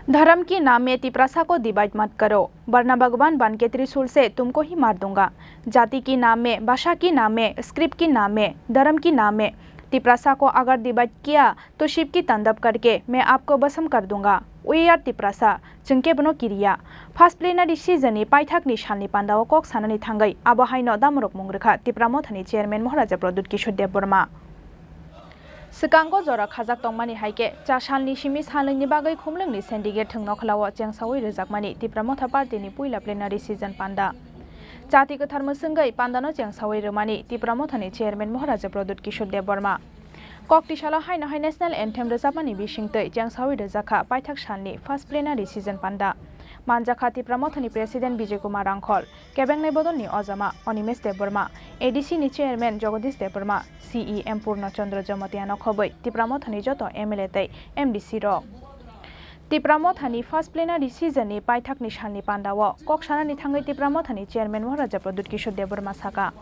धर्म की नाम में तिप्रसा को डिवाइड मत करो, वरना भगवान बन के त्रिशूल से तुमको ही मार दूंगा। जाति की नाम में, भाषा की नाम में, स्क्रिप्ट की नाम में, धर्म की नाम में तिप्रसा को अगर डिवाइड किया तो शिव की तांडव करके मैं आपको भस्म कर दूंगा। वी आर तिप्रसा चंके बनो किरिया फार्स्ट प्लेनारि सीजन पाइथाक निशाननि पांडाव कक सानानि थांगै आबहायनो दामरक मुंग्रखा तिप्रामथनि चेयरमैन महाराजा प्रद्युत किशोर देव बर्मा सिकांगो जरा खाजाक तंगमानि हाइके चाशालनि सिमि सालंनि बागै खुमलंनि सिन्डिकेट थंनाव खलाव चेंसावै रोजाकमानि तिप्रामथा पार्टीनि पुइला प्लेनारि सीजन पांडा जाति गोथार मोसंगै पांडानो चेंसावै रोमानि तिप्रामथानि चेयरमैन महाराजा प्रद्युत किशोर देव बर्मा ककटिशाला हाइना हाइ नेशनल एन्थेम रोजाबमानि बिसिंतै चेंसावै रोजाखा पाइथाक सालनि फार्स्ट प्लेनारि सीजन पांडा मानजाखा तिप्रामथानि प्रेसिडेंट विजय कुमार रांखल केबेंनाय बदलनि अजामा अनिमेश देव बर्मा एडीसी नि चेयरमैन जगदीश देव बर्मा सीईएम पूर्णचंद्र जमतियानो खबै तिप्रामथानि जतो एमएलए तै एमडीसी र तिप्रामथानि फार्स्ट प्लेनारि सीजन पाइथाकनि सालनि पांडाव ककसानानि थाङै तिप्रामथानि चेयरमैन महाराजा प्रद्युत किशोर देव बर्मा साका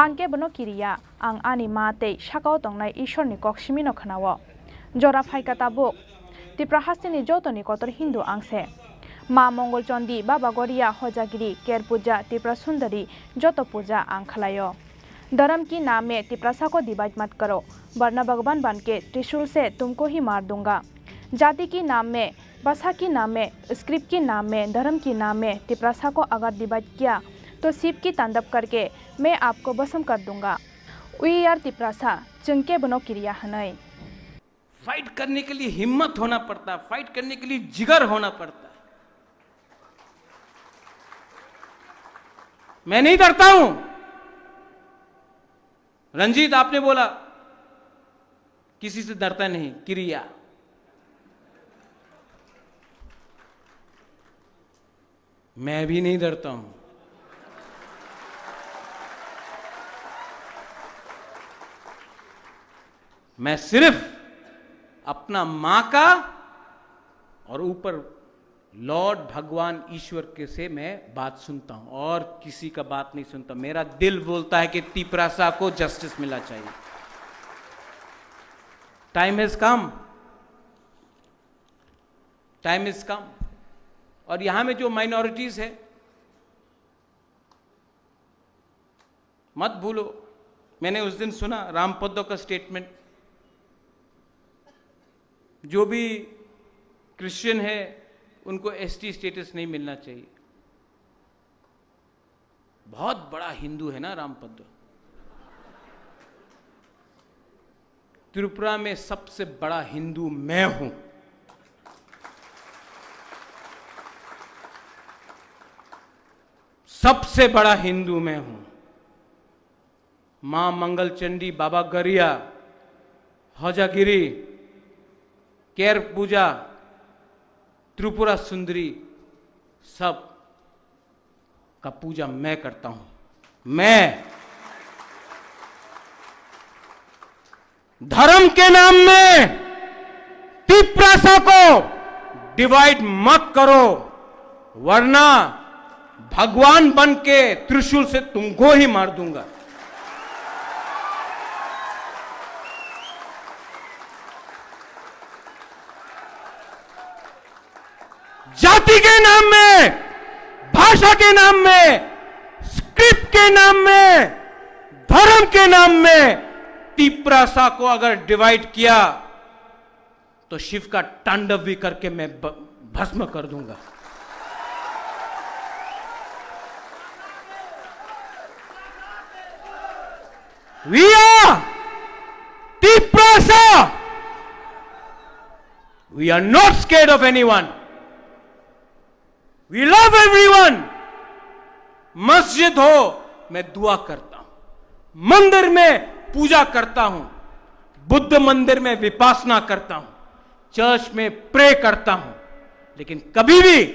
आंके बनो किरिया आं आनि मातै साकाव तंनाय ईश्वरनि ककसिमिनो खनाव जरा फाइका ताबुक तिप्राहास्तिनि जतोनि कतर हिंदू आंसे माँ मंगल चंडी बाबा गरिया हजागिरी केर पूजा तिप्रा सुंदरी जतो पूजा आं खलायो। धर्म की नाम में तिप्रासा को डिवाइड मत करो, वरना भगवान बन के त्रिशूल से तुमको ही मार दूंगा। जाति की नाम में, भाषा की नाम में, स्क्रिप्ट की नाम में, धर्म की नाम में तिप्रासा को अगर डिवाइड किया तो शिव की तांडव करके मैं आपको भस्म कर दूंगा। वी आर तिप्रासा चंके बनो किरिया हनई। फाइट करने के लिए हिम्मत होना पड़ता, फाइट करने के लिए जिगर होना पड़ता। मैं नहीं डरता हूं। रंजीत आपने बोला किसी से डरता नहीं, क्रिया मैं भी नहीं डरता हूं। मैं सिर्फ अपना मां का और ऊपर लॉर्ड भगवान ईश्वर के से मैं बात सुनता हूं और किसी का बात नहीं सुनता। मेरा दिल बोलता है कि तिप्रासा को जस्टिस मिलना चाहिए। Time has come, time is come. और यहां में जो माइनॉरिटीज है मत भूलो, मैंने उस दिन सुना रामपद्दो का स्टेटमेंट, जो भी क्रिश्चियन है उनको एसटी स्टेटस नहीं मिलना चाहिए। बहुत बड़ा हिंदू है ना रामपद्दो। त्रिपुरा में सबसे बड़ा हिंदू मैं हूं। सबसे बड़ा हिंदू मैं हूं। मां मंगल चंडी, बाबा गरिया, हजागिरी, केर पूजा, त्रिपुरा सुंदरी, सब का पूजा मैं करता हूं। मैं धर्म के नाम में तिप्रासा को डिवाइड मत करो, वरना भगवान बन के त्रिशूल से तुमको ही मार दूंगा। जाति के नाम में, भाषा के नाम में, स्क्रिप्ट के नाम में, धर्म के नाम में तिप्रासा को अगर डिवाइड किया तो शिव का तांडव भी करके मैं भस्म कर दूंगा। We are Tiprasa. We are not scared of anyone. We love everyone. मस्जिद हो मैं दुआ करता हूं, मंदिर में पूजा करता हूं, बुद्ध मंदिर में विपासना करता हूं, चर्च में प्रे करता हूं, लेकिन कभी भी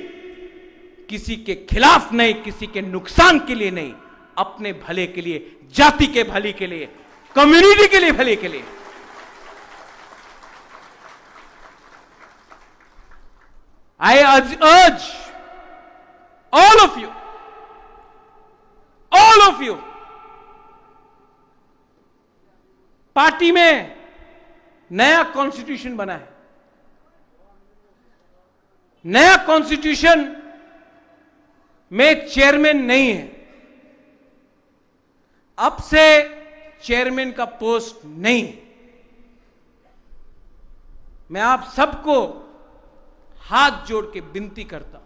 किसी के खिलाफ नहीं, किसी के नुकसान के लिए नहीं, अपने भले के लिए, जाति के भले के लिए, कम्युनिटी के लिए भले के लिए। I urge all of you, party में नया कॉन्स्टिट्यूशन बना है, नया कॉन्स्टिट्यूशन में चेयरमैन नहीं है। अब से चेयरमैन का पोस्ट नहीं है। मैं आप सबको हाथ जोड़ के विनती करता हूं,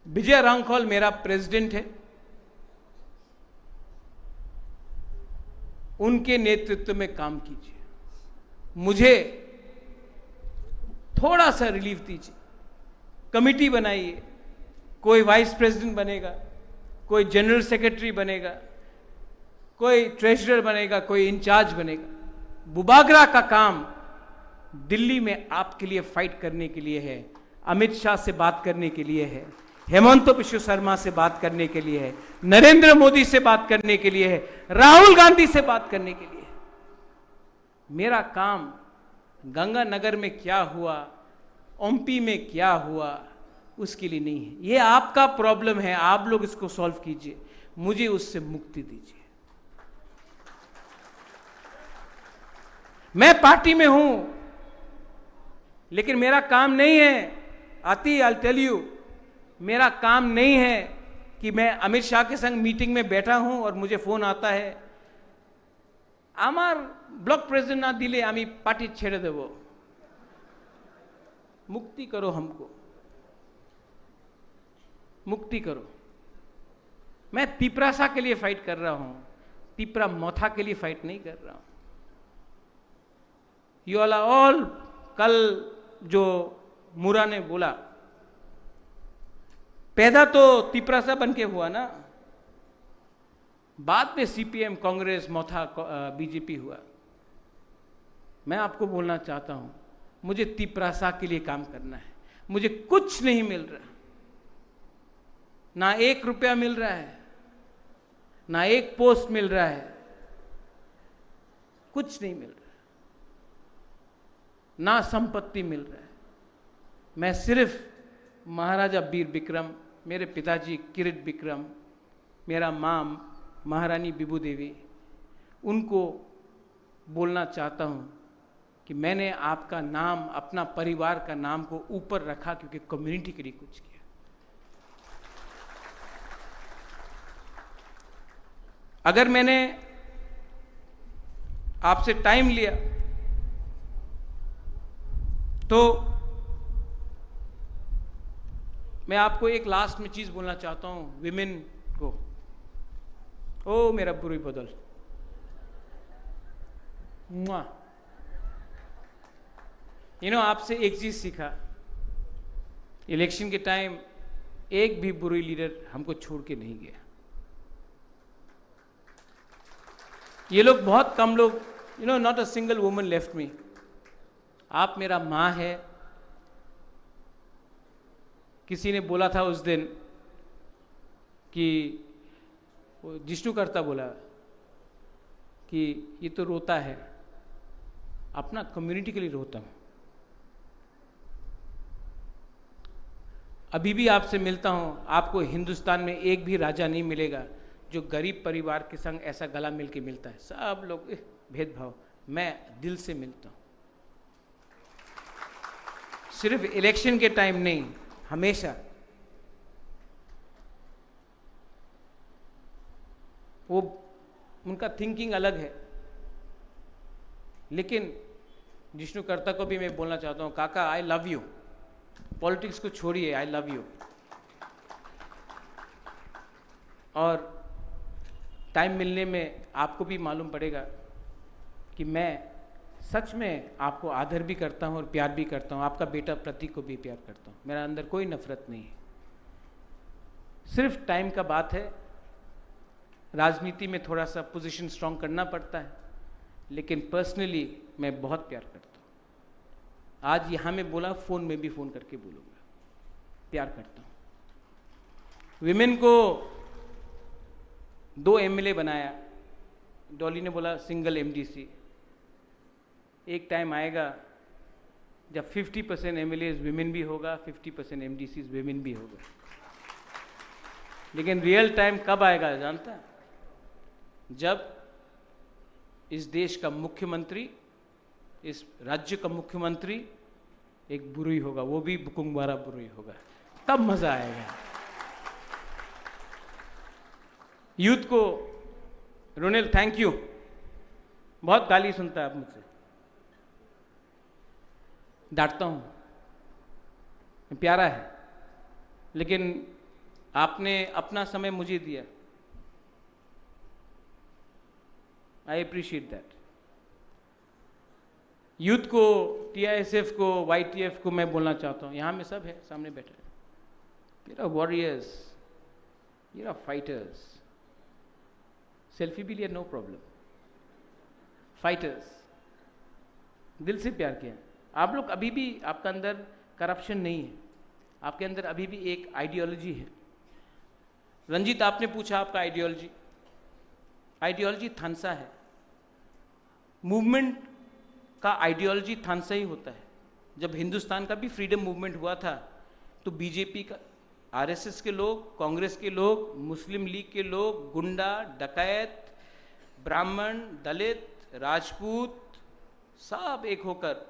विजय रांखौल मेरा प्रेसिडेंट है, उनके नेतृत्व में काम कीजिए, मुझे थोड़ा सा रिलीफ दीजिए। कमिटी बनाइए, कोई वाइस प्रेसिडेंट बनेगा, कोई जनरल सेक्रेटरी बनेगा, कोई ट्रेजरर बनेगा, कोई इंचार्ज बनेगा। बुबागरा का काम दिल्ली में आपके लिए फाइट करने के लिए है, अमित शाह से बात करने के लिए है, हेमंत बिश्व शर्मा से बात करने के लिए है, नरेंद्र मोदी से बात करने के लिए है, राहुल गांधी से बात करने के लिए है। मेरा काम गंगानगर में क्या हुआ, ओमपी में क्या हुआ, उसके लिए नहीं है। ये आपका प्रॉब्लम है, आप लोग इसको सॉल्व कीजिए, मुझे उससे मुक्ति दीजिए। मैं पार्टी में हूं, लेकिन मेरा काम नहीं है, आती आई टेल यू, मेरा काम नहीं है कि मैं अमित शाह के संग मीटिंग में बैठा हूं और मुझे फोन आता है, आमार ब्लॉक प्रेसिडेंट ना दिले आमी पार्टी छेड़े देबो। मुक्ति करो, हमको मुक्ति करो। मैं पिपरासा के लिए फाइट कर रहा हूं, पिपरा मौथा के लिए फाइट नहीं कर रहा हूं। यू ऑल कल जो मुरा ने बोला, पैदा तो तिपरासा बन के हुआ ना, बाद में सीपीएम, कांग्रेस, मौथा बीजेपी हुआ। मैं आपको बोलना चाहता हूं, मुझे तिपरासा के लिए काम करना है। मुझे कुछ नहीं मिल रहा, ना 1 रुपया मिल रहा है, ना 1 पोस्ट मिल रहा है, कुछ नहीं मिल रहा, ना संपत्ति मिल रहा है। मैं सिर्फ महाराजा वीर विक्रम, मेरे पिताजी किरीट विक्रम, मेरा मां महारानी बिबू देवी, उनको बोलना चाहता हूं कि मैंने आपका नाम, अपना परिवार का नाम को ऊपर रखा क्योंकि कम्युनिटी के लिए कुछ किया। अगर मैंने आपसे टाइम लिया तो मैं आपको एक लास्ट में चीज बोलना चाहता हूं विमेन को। ओ मेरा बुरी बदल, आपसे एक चीज सीखा, इलेक्शन के टाइम एक भी बुरी लीडर हमको छोड़ के नहीं गया। ये लोग बहुत कम लोग, not a single woman left me. आप मेरा मां है। किसी ने बोला था उस दिन कि जिष्णु करता बोला कि ये तो रोता है, अपना कम्युनिटी के लिए रोता हूं। अभी भी आपसे मिलता हूं, आपको हिंदुस्तान में एक भी राजा नहीं मिलेगा जो गरीब परिवार के संग ऐसा गला मिल के मिलता है। सब लोग भेदभाव, मैं दिल से मिलता हूं, सिर्फ इलेक्शन के टाइम नहीं, हमेशा। वो उनका थिंकिंग अलग है, लेकिन जिष्णु कर्ता को भी मैं बोलना चाहता हूं, काका आई लव यू, पॉलिटिक्स को छोड़िए, आई लव यू। और टाइम मिलने में आपको भी मालूम पड़ेगा कि मैं सच में आपको आदर भी करता हूं और प्यार भी करता हूं। आपका बेटा प्रतीक को भी प्यार करता हूं, मेरा अंदर कोई नफरत नहीं है। सिर्फ टाइम का बात है, राजनीति में थोड़ा सा पोजीशन स्ट्रांग करना पड़ता है, लेकिन पर्सनली मैं बहुत प्यार करता हूं। आज यहां में बोला, फोन में भी फोन करके बोलूंगा, प्यार करता हूं। विमेन को 2 एमएलए बनाया, डॉली ने बोला सिंगल एमडीसी। एक टाइम आएगा जब 50% एमएलए विमेन भी होगा, 50% एमडीसी विमेन भी होगा। लेकिन रियल टाइम कब आएगा जानता है? जब इस देश का मुख्यमंत्री, इस राज्य का मुख्यमंत्री, एक बुरुई होगा, वो भी बुकुंगवारा बुरुई होगा, तब मजा आएगा। यूथ को, रोनेल थैंक यू, बहुत गाली सुनता है आप मुझसे, डांटता हूं, प्यारा है, लेकिन आपने अपना समय मुझे दिया, आई अप्रिशिएट दैट। यूथ को, टीआईएसएफ को, वाईटीएफ को मैं बोलना चाहता हूं, यहां में सब है, सामने बैठे, you're warriors, you're fighters, selfie भी लिया, नो प्रॉब्लम, फाइटर्स, दिल से प्यार किया। आप लोग अभी भी, आपका अंदर करप्शन नहीं है, आपके अंदर अभी भी एक आइडियोलॉजी है। रंजीत, आपने पूछा आपका आइडियोलॉजी, आइडियोलॉजी थानसा है, मूवमेंट का आइडियोलॉजी थानसा ही होता है। जब हिंदुस्तान का भी फ्रीडम मूवमेंट हुआ था तो बीजेपी का, आरएसएस के लोग, कांग्रेस के लोग, मुस्लिम लीग के लोग, गुंडा, डकैत, ब्राह्मण, दलित, राजपूत, सब एक होकर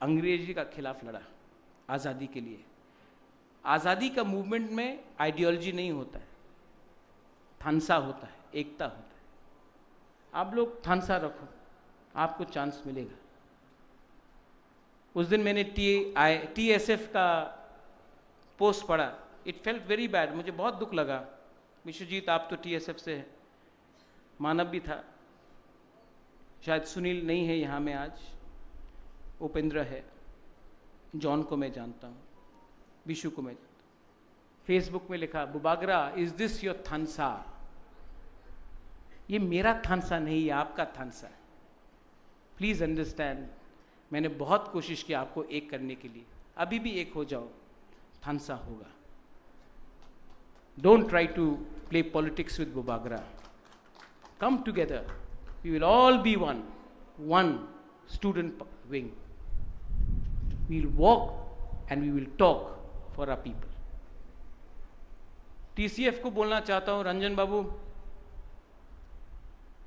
अंग्रेजी का खिलाफ लड़ा आज़ादी के लिए। आज़ादी का मूवमेंट में आइडियोलॉजी नहीं होता है, थानसा होता है, एकता होता है। आप लोग थानसा रखो, आपको चांस मिलेगा। उस दिन मैंने टीएसएफ का पोस्ट पढ़ा, इट फेल्ट वेरी बैड, मुझे बहुत दुख लगा। विश्वजीत, आप तो टीएसएफ से है, मानव भी था, शायद सुनील नहीं है यहाँ में आज, उपेंद्र है, जॉन को मैं जानता हूँ, विशु को मैं जानता हूँ। फेसबुक में लिखा, बुबागरा इज दिस योर थानसा? ये मेरा थानसा नहीं है, आपका थानसा है। प्लीज अंडरस्टैंड, मैंने बहुत कोशिश की आपको एक करने के लिए, अभी भी एक हो जाओ, थानसा होगा। Don't try to play politics with बुबागरा, come together, we will all be one, one student wing, we will walk and we will talk for our people. TCF को बोलना चाहता हूं, रंजन बाबू,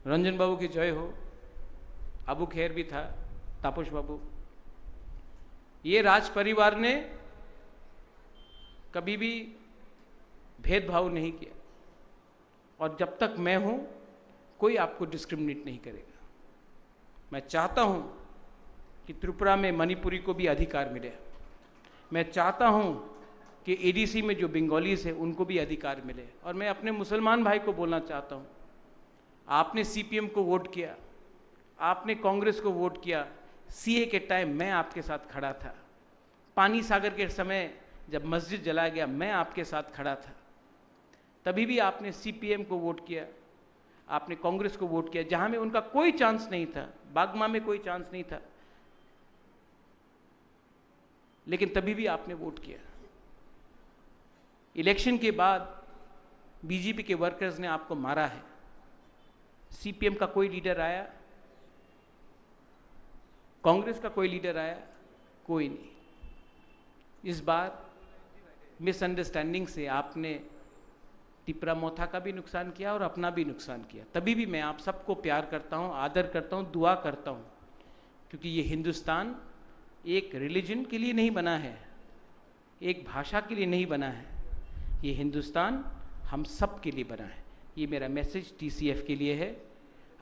रंजन बाबू की जय हो। अबू खैर भी था, तापस बाबू, ये राज परिवार ने कभी भी भेदभाव नहीं किया, और जब तक मैं हूं कोई आपको डिस्क्रिमिनेट नहीं करेगा। मैं चाहता हूं कि त्रिपुरा में मणिपुरी को भी अधिकार मिले, मैं चाहता हूं कि एडीसी में जो बंगालीज है उनको भी अधिकार मिले। और मैं अपने मुसलमान भाई को बोलना चाहता हूं, आपने सीपीएम को वोट किया, आपने कांग्रेस को वोट किया, सीए के टाइम मैं आपके साथ खड़ा था, पानी सागर के समय जब मस्जिद जलाया गया मैं आपके साथ खड़ा था, तभी भी आपने सीपीएम को वोट किया, आपने कांग्रेस को वोट किया, जहां में उनका कोई चांस नहीं था, बागमा में कोई चांस नहीं था, लेकिन तभी भी आपने वोट किया। इलेक्शन के बाद बीजेपी के वर्कर्स ने आपको मारा है, सीपीएम का कोई लीडर आया, कांग्रेस का कोई लीडर आया? कोई नहीं। इस बार मिसअंडरस्टैंडिंग से आपने टिपरा मोथा का भी नुकसान किया और अपना भी नुकसान किया। तभी भी मैं आप सबको प्यार करता हूं, आदर करता हूं, दुआ करता हूं, क्योंकि ये हिंदुस्तान एक रिलीजन के लिए नहीं बना है, एक भाषा के लिए नहीं बना है, ये हिंदुस्तान हम सब के लिए बना है। ये मेरा मैसेज टीसीएफ के लिए है।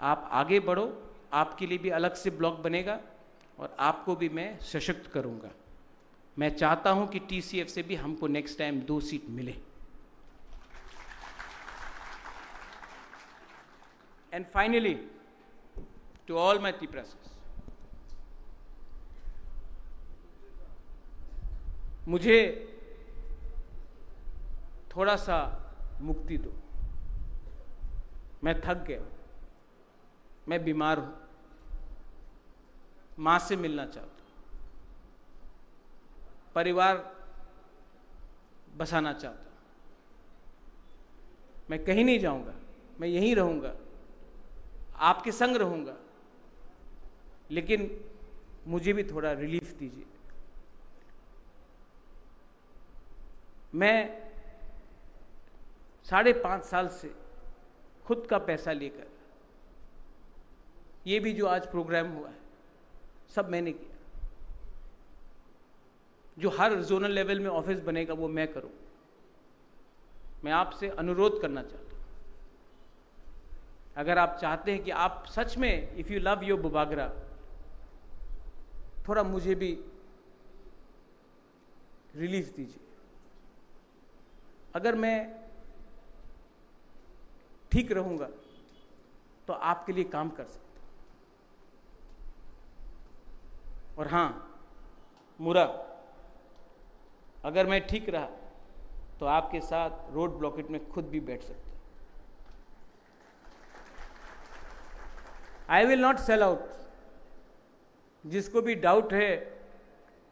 आप आगे बढ़ो, आपके लिए भी अलग से ब्लॉक बनेगा और आपको भी मैं सशक्त करूंगा। मैं चाहता हूं कि टीसीएफ से भी हमको नेक्स्ट टाइम 2 सीट मिले। And finally to all my Tiprasas, मुझे थोड़ा सा मुक्ति दो, मैं थक गया, मैं बीमार हूं, मां से मिलना चाहता हूं, परिवार बसाना चाहता हूं, मैं कहीं नहीं जाऊंगा, मैं यहीं रहूंगा, आपके संग रहूंगा, लेकिन मुझे भी थोड़ा रिलीफ दीजिए। मैं 5.5 साल से खुद का पैसा लेकर, ये भी जो आज प्रोग्राम हुआ है सब मैंने किया, जो हर जोनल लेवल में ऑफिस बनेगा वो मैं करूं। मैं आपसे अनुरोध करना चाहता हूं, अगर आप चाहते हैं कि आप सच में if you love your Bubagra, थोड़ा मुझे भी रिलीफ दीजिए। अगर मैं ठीक रहूंगा तो आपके लिए काम कर सकता हूं। और हां मुरा, अगर मैं ठीक रहा तो आपके साथ रोड ब्लॉकेट में खुद भी बैठ सकता हूं। I will not sell out. जिसको भी डाउट है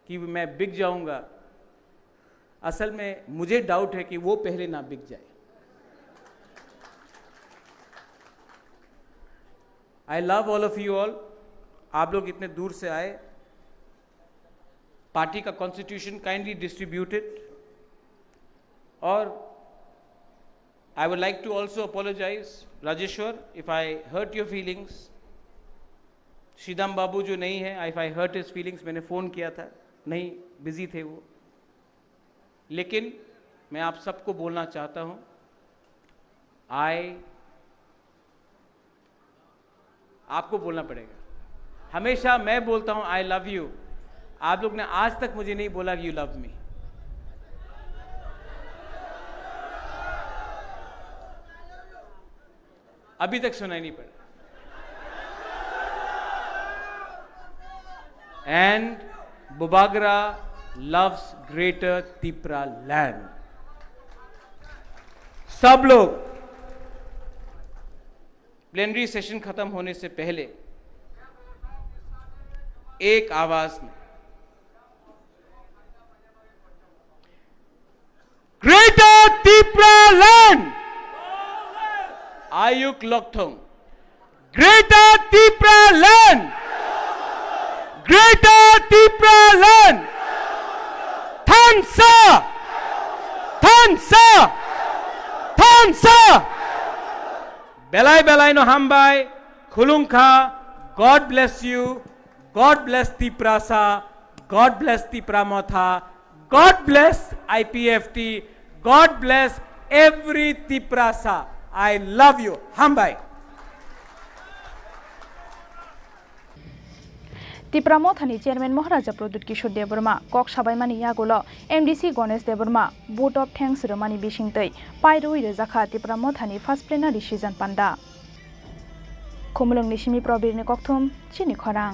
कि मैं बिक जाऊंगा, असल में मुझे डाउट है कि वो पहले ना बिक जाए। I love all of you all. आप लोग इतने दूर से आए। पार्टी का कॉन्स्टिट्यूशन काइंडली डिस्ट्रीब्यूटेड। और I would like to also apologise Rajeshwar if I hurt your feelings. Shridam Babu जो नहीं है, if I hurt his feelings, मैंने फ़ोन किया था, नहीं बिजी थे वो। लेकिन मैं आप सबको बोलना चाहता हूं, आपको बोलना पड़ेगा। हमेशा मैं बोलता हूं आई लव यू। आप लोग ने आज तक मुझे नहीं बोला कि यू लव मी। अभी तक सुनाई नहीं पड़ा। And Bubagra loves greater Tipra land। सब लोग प्लेनरी सेशन खत्म होने से पहले एक आवाज में ग्रेटर तिप्रा लैंड आयुक लोकथोंग, greater Tipra land, greater Tipra land, Thansa! Thansa! Thansa! Belai belai no hambai, khulungkha, God bless you, God bless Tiprasa, God bless Tipramotha, God bless IPFT, God bless every Tiprasa. I love you. Hambai. तिप्रामथानी chairman Maharaja Pradyot Kishore Debbarma, कक साबायमानी यागुलो MDC Ganesh Debbarma, vote of thanks रमानी बिसिंगतै पायरुई रेजाखा तिप्रामथानी first plenary session पांडा। खुमलुंग निशिमी प्रबीरनि कक्थुम चिनि खरां।